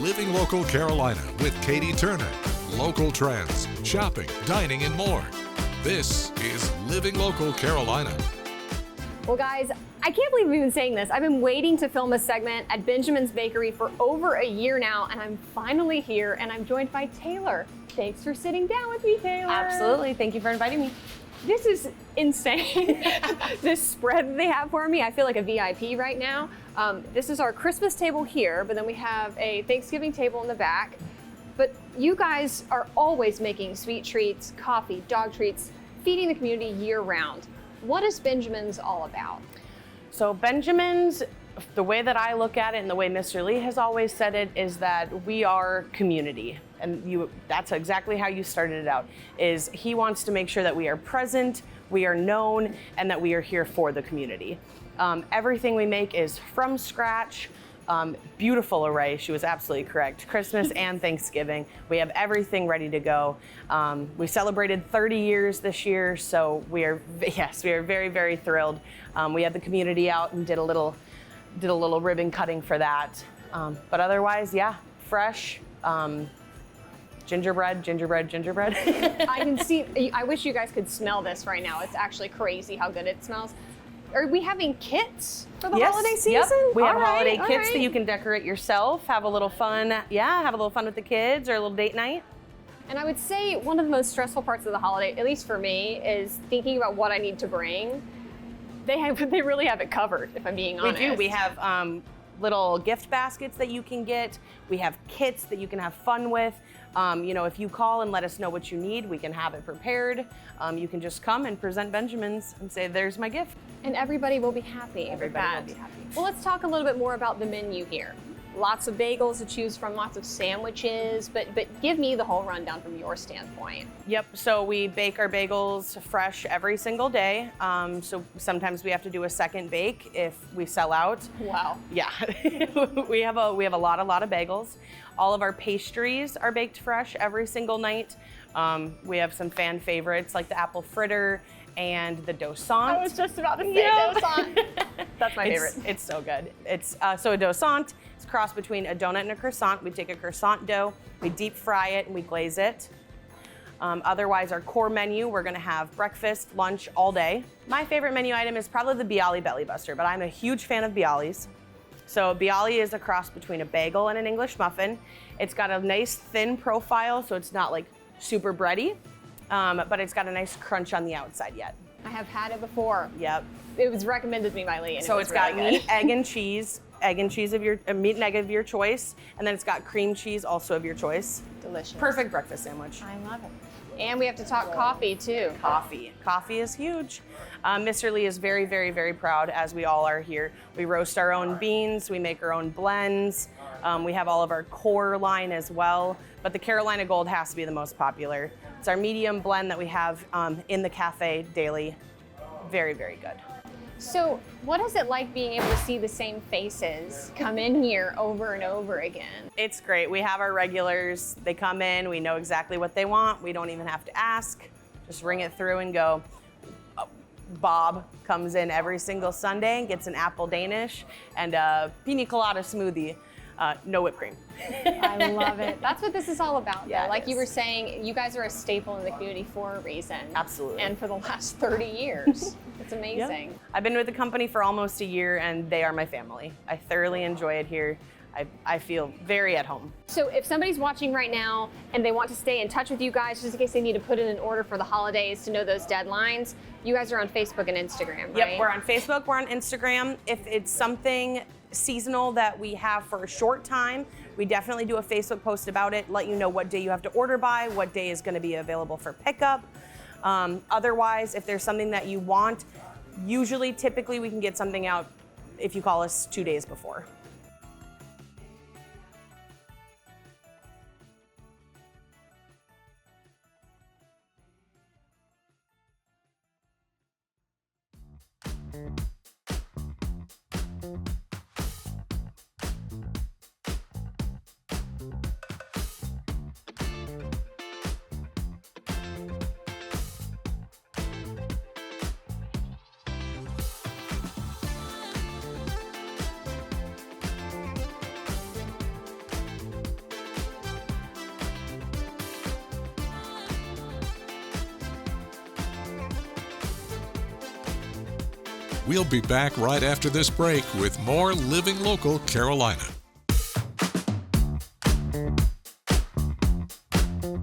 Living Local Carolina with Katie Turner. Local trends, shopping, dining, and more. This is Living Local Carolina. Well, guys, I can't believe we've been saying this. I've been waiting to film a segment at Benjamin's Bakery for over a year now, and I'm finally here, and I'm joined by Taylor. Thanks for sitting down with me, Taylor. Absolutely. Thank you for inviting me. This is insane. This spread that they have for me, I feel like a VIP right now. This is our Christmas table here, but then we have a Thanksgiving table in the back. But you guys are always making sweet treats, coffee, dog treats, feeding the community year round. What is Benjamin's all about? So Benjamin's, the way that I look at it and the way Mr. Lee has always said it is that we are community. And that's exactly how you started it out, is he wants to make sure that we are present, we are known, and that we are here for the community. Everything we make is from scratch. Beautiful array, she was absolutely correct. Christmas and Thanksgiving, we have everything ready to go. We celebrated 30 years this year, so we are very, very thrilled. We had the community out and did a little ribbon cutting for that. But otherwise, yeah, fresh. Gingerbread. I can see, I wish you guys could smell this right now. It's actually crazy how good it smells. Are we having kits for the holiday season? Yep. We have All right, holiday all kits right. that you can decorate yourself, have a little fun. Yeah, have a little fun with the kids or a little date night. And I would say one of the most stressful parts of the holiday, at least for me, is thinking about what I need to bring. They really have it covered, if I'm being honest. We do. We have little gift baskets that you can get. We have kits that you can have fun with. If you call and let us know what you need, we can have it prepared. You can just come and present Benjamin's and say, there's my gift. And everybody will be happy. Everybody will be happy. Well, let's talk a little bit more about the menu here. Lots of bagels to choose from, lots of sandwiches, but give me the whole rundown from your standpoint. Yep, so we bake our bagels fresh every single day. So sometimes we have to do a second bake if we sell out. Wow. Yeah, we have a lot of bagels. All of our pastries are baked fresh every single night. We have some fan favorites like the apple fritter and the dosant. I was just about to say dosant. That's my favorite. It's so good. It's so a dosant is a cross between a donut and a croissant. We take a croissant dough, we deep fry it, and we glaze it. Otherwise, our core menu, we're gonna have breakfast, lunch, all day. My favorite menu item is probably the Bialy Belly Buster, but I'm a huge fan of Bialy's. So Bialy is a cross between a bagel and an English muffin. It's got a nice thin profile, so it's not like super bready, but it's got a nice crunch on the outside yet. I have had it before. Yep. It was recommended to me by Lee. And So it was it's got really meat, egg, and cheese of your meat and egg of your choice, and then it's got cream cheese also of your choice. delicious. Perfect breakfast sandwich. I love it. And we have to talk coffee too. Coffee is huge. Mr. Lee is very, very, very proud, as we all are here. We roast our own beans, we make our own blends. We have all of our core line as well, but the Carolina Gold has to be the most popular. It's our medium blend that we have in the cafe daily. Very, very good. So what is it like being able to see the same faces come in here over and over again? It's great. We have our regulars. They come in. We know exactly what they want. We don't even have to ask. Just ring it through and go. Bob comes in every single Sunday and gets an apple Danish and a pina colada smoothie. No whipped cream. I love it. That's what this is all about. Yeah, though. Like it you were is. saying, you guys are a staple in the community for a reason. Absolutely. And for the last 30 years. It's amazing. Yep. I've been with the company for almost a year and they are my family. I thoroughly enjoy it here. I feel very at home. So if somebody's watching right now and they want to stay in touch with you guys, just in case they need to put in an order for the holidays to know those deadlines, you guys are on Facebook and Instagram, right? Yep, we're on Facebook, we're on Instagram. If it's something seasonal that we have for a short time, we definitely do a Facebook post about it, let you know what day you have to order by, what day is gonna be available for pickup. Otherwise, if there's something that you want, typically we can get something out if you call us 2 days before. We'll be back right after this break with more Living Local Carolina.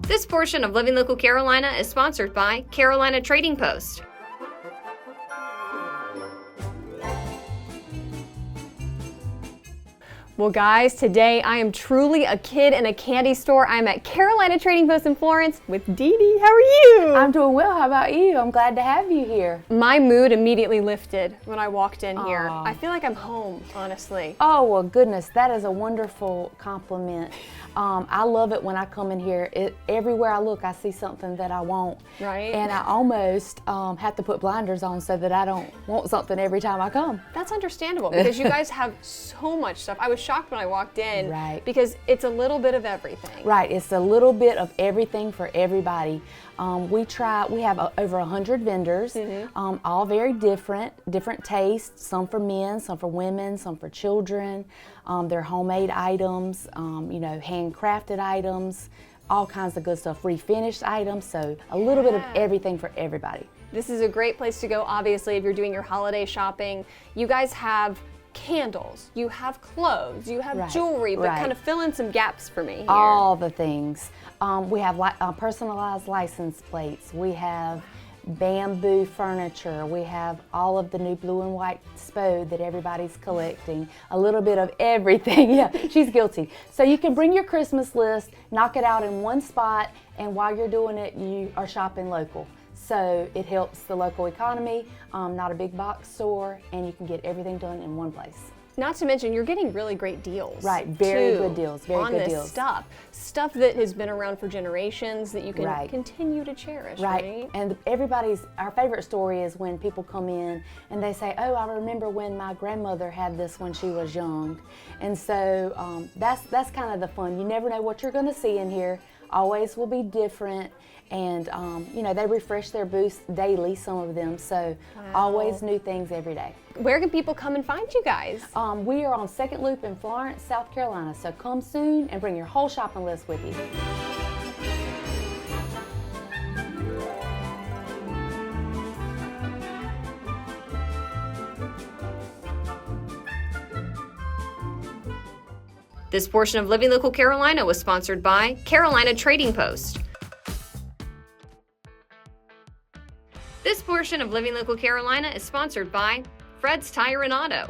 This portion of Living Local Carolina is sponsored by Carolina Trading Post. Well, guys, today I am truly a kid in a candy store. I'm at Carolina Trading Post in Florence with Dee Dee. How are you? I'm doing well. How about you? I'm glad to have you here. My mood immediately lifted when I walked in here. Aw. I feel like I'm home, honestly. Oh, well, goodness, that is a wonderful compliment. I love it when I come in here. Everywhere I look, I see something that I want. Right. And I almost have to put blinders on so that I don't want something every time I come. That's understandable because you guys have so much stuff. I was shocked when I walked in. Right. Because it's a little bit of everything. Right, it's a little bit of everything for everybody. We have over 100 vendors, all very different tastes, some for men, some for women, some for children. They're homemade items, handcrafted items, all kinds of good stuff, refinished items, so a little bit of everything for everybody. This is a great place to go, obviously, if you're doing your holiday shopping. You guys have candles, you have clothes, you have jewelry, but kind of fill in some gaps for me here. All the things. We have personalized license plates. We have bamboo furniture. We have all of the new blue and white Spode that everybody's collecting. A little bit of everything. Yeah, she's guilty. So you can bring your Christmas list, knock it out in one spot, and while you're doing it, you are shopping local. So it helps the local economy, not a big box store, and you can get everything done in one place. Not to mention, you're getting really great deals. Right, very too, good deals, very on good this deals. Stuff that has been around for generations that you can continue to cherish, right? And our favorite story is when people come in and they say, oh, I remember when my grandmother had this when she was young. And so that's kind of the fun. You never know what you're going to see in here. Always will be different. And they refresh their booths daily, some of them, so always new things every day. Where can people come and find you guys? We are on Second Loop in Florence, South Carolina, so come soon and bring your whole shopping list with you. This portion of Living Local Carolina was sponsored by Carolina Trading Post. This portion of Living Local Carolina is sponsored by Fred's Tire and Auto.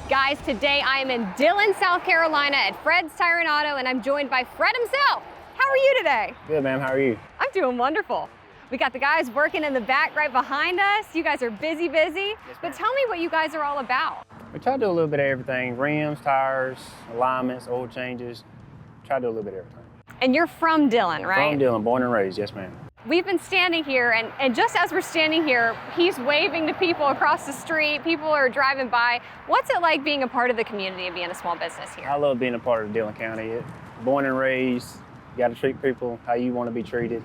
Guys, today I am in Dillon, South Carolina at Fred's Tire and Auto, and I'm joined by Fred himself. How are you today? Good, ma'am. How are you? I'm doing wonderful. We got the guys working in the back right behind us. You guys are busy. But tell me what you guys are all about. We try to do a little bit of everything. Rims, tires, alignments, oil changes. Try to do a little bit of everything. And you're from Dillon, right? From Dillon, born and raised, yes ma'am. We've been standing here, and just as we're standing here, he's waving to people across the street. People are driving by. What's it like being a part of the community and being a small business here? I love being a part of Dillon County. Born and raised, you got to treat people how you want to be treated.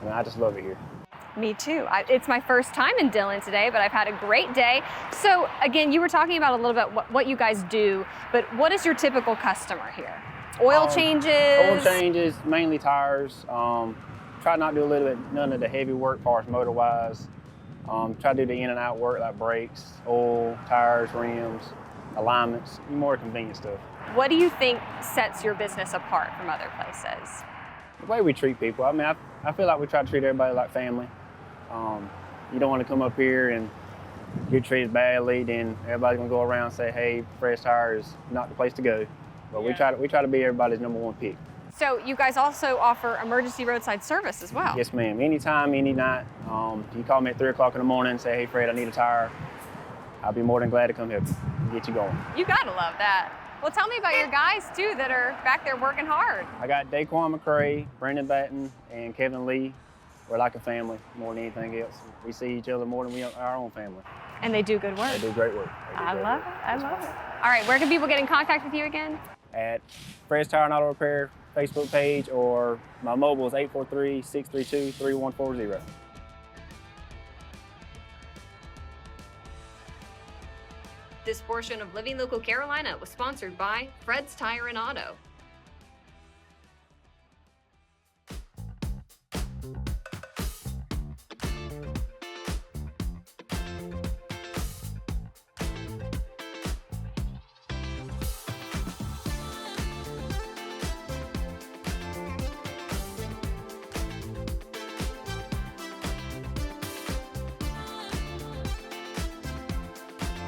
And I just love it here. Me too. It's my first time in Dillon today, but I've had a great day. So again, you were talking about a little bit what you guys do, but what is your typical customer here? Oil changes? Oil changes, mainly tires. Try not to do a little bit, none of the heavy work as far as motor-wise. Try to do the in and out work like brakes, oil, tires, rims, alignments, more convenient stuff. What do you think sets your business apart from other places? The way we treat people. I mean, I feel like we try to treat everybody like family. You don't want to come up here and get treated badly, then everybody's gonna go around and say, hey, Fred's Tire is not the place to go. But we try to be everybody's number one pick. So you guys also offer emergency roadside service as well? Yes, ma'am. Anytime, any night. You call me at 3 o'clock in the morning and say, hey, Fred, I need a tire. I'll be more than glad to come help you and get you going. You gotta love that. Well, tell me about your guys too that are back there working hard. I got Daquan McCray, Brendan Batten, and Kevin Lee. We're like a family more than anything else. We see each other more than we are our own family. And they do good work. They do great work. I love it. All right, where can people get in contact with you again? At Fred's Tire and Auto Repair Facebook page, or my mobile is 843-632-3140. This portion of Living Local Carolina was sponsored by Fred's Tire and Auto.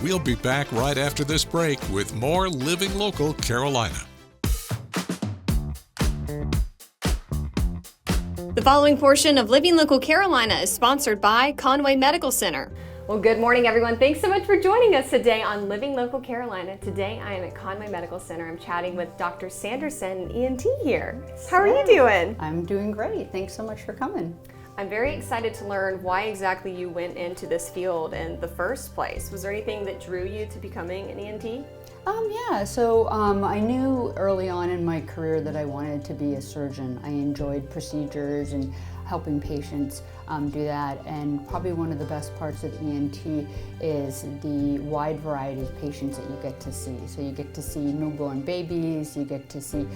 We'll be back right after this break with more Living Local Carolina. The following portion of Living Local Carolina is sponsored by Conway Medical Center. Well, good morning, everyone. Thanks so much for joining us today on Living Local Carolina. Today, I am at Conway Medical Center. I'm chatting with Dr. Sanderson, ENT here. How are you doing? I'm doing great. Thanks so much for coming. I'm very excited to learn why exactly you went into this field in the first place. Was there anything that drew you to becoming an ENT? I knew early on in my career that I wanted to be a surgeon. I enjoyed procedures and helping patients do that, and probably one of the best parts of ENT is the wide variety of patients that you get to see. So you get to see newborn babies, you get to see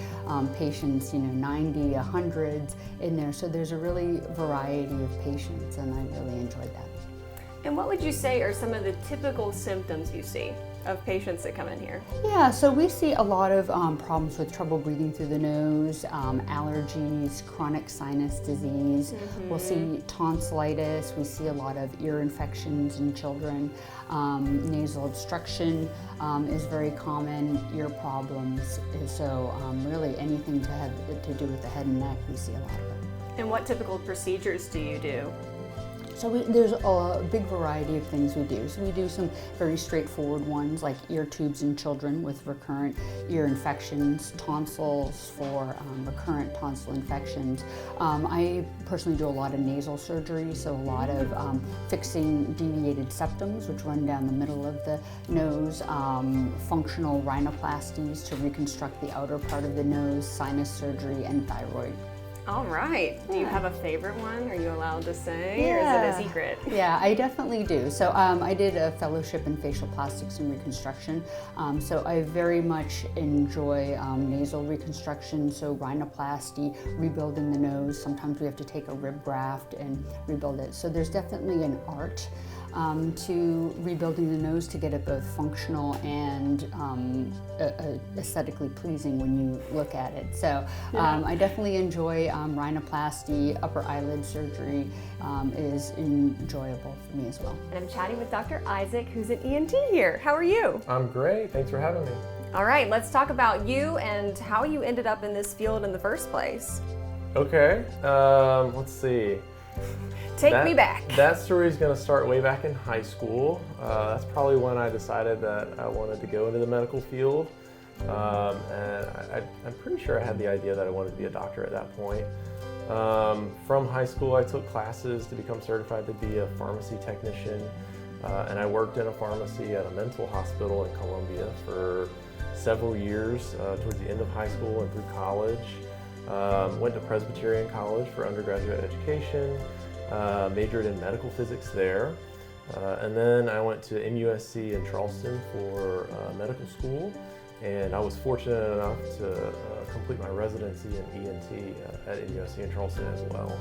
patients, 90, 100s in there. So there's a really variety of patients, and I really enjoyed that. And what would you say are some of the typical symptoms you see of patients that come in here? Yeah, so we see a lot of problems with trouble breathing through the nose, allergies, chronic sinus disease. We'll see tonsillitis. We see a lot of ear infections in children. Nasal obstruction is very common. Ear problems. So really anything to have to do with the head and neck, we see a lot of it. And what typical procedures do you do? So there's a big variety of things we do. So we do some very straightforward ones like ear tubes in children with recurrent ear infections, tonsils for recurrent tonsil infections. I personally do a lot of nasal surgery, so a lot of fixing deviated septums, which run down the middle of the nose, functional rhinoplasties to reconstruct the outer part of the nose, sinus surgery, and thyroid. All right. Do you have a favorite one? Are you allowed to say, or is it a secret? Yeah, I definitely do. So I did a fellowship in facial plastics and reconstruction. So I very much enjoy nasal reconstruction, so rhinoplasty, rebuilding the nose. Sometimes we have to take a rib graft and rebuild it. So there's definitely an art to rebuilding the nose to get it both functional and aesthetically pleasing when you look at it. So I definitely enjoy rhinoplasty. Upper eyelid surgery is enjoyable for me as well. And I'm chatting with Dr. Isaac, who's an ENT here. How are you? I'm great. Thanks for having me. All right, let's talk about you and how you ended up in this field in the first place. Okay, let's see. Take me back. That story is going to start way back in high school. That's probably when I decided that I wanted to go into the medical field. And I'm pretty sure I had the idea that I wanted to be a doctor at that point. From high school, I took classes to become certified to be a pharmacy technician. And I worked in a pharmacy at a mental hospital in Columbia for several years towards the end of high school and through college. Went to Presbyterian College for undergraduate education. Majored in medical physics there, and then I went to MUSC in Charleston for medical school, and I was fortunate enough to complete my residency in ENT at MUSC in Charleston as well.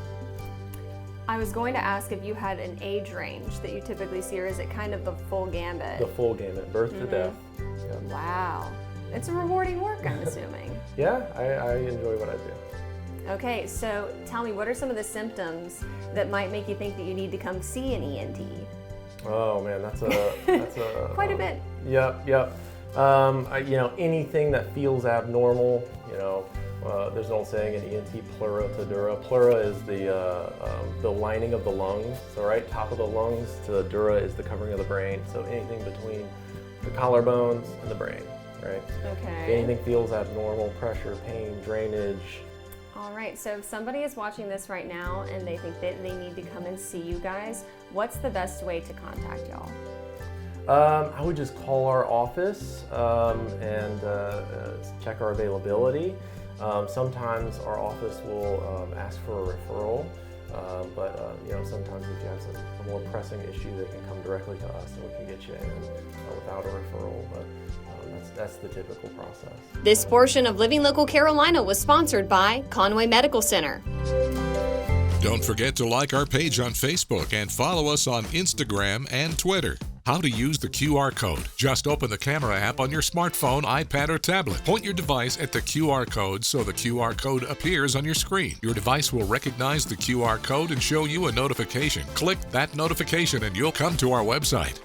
I was going to ask if you had an age range that you typically see, or is it kind of the full gambit? The full gamut, birth to death. Yeah. Wow. It's a rewarding work, I'm assuming. Yeah, I enjoy what I do. Okay, so tell me, what are some of the symptoms that might make you think that you need to come see an ENT? Oh man, that's a quite a bit. Yep. Anything that feels abnormal, there's an old saying in ENT, pleura to dura. Pleura is the lining of the lungs, so right top of the lungs to the dura is the covering of the brain. So anything between the collarbones and the brain, right? Okay. If anything feels abnormal, pressure, pain, drainage. All right, so if somebody is watching this right now and they think that they need to come and see you guys, what's the best way to contact y'all? I would just call our office and check our availability. Sometimes our office will ask for a referral. But sometimes if you have a more pressing issue, they can come directly to us and we can get you in without a referral. But that's the typical process. This portion of Living Local Carolina was sponsored by Conway Medical Center. Don't forget to like our page on Facebook and follow us on Instagram and Twitter. How to use the QR code. Just open the camera app on your smartphone, iPad, or tablet. Point your device at the QR code so the QR code appears on your screen. Your device will recognize the QR code and show you a notification. Click that notification and you'll come to our website.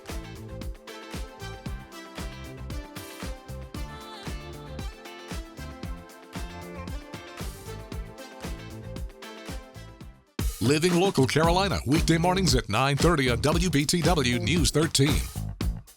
Living Local Carolina, weekday mornings at 9:30 on WBTW News 13.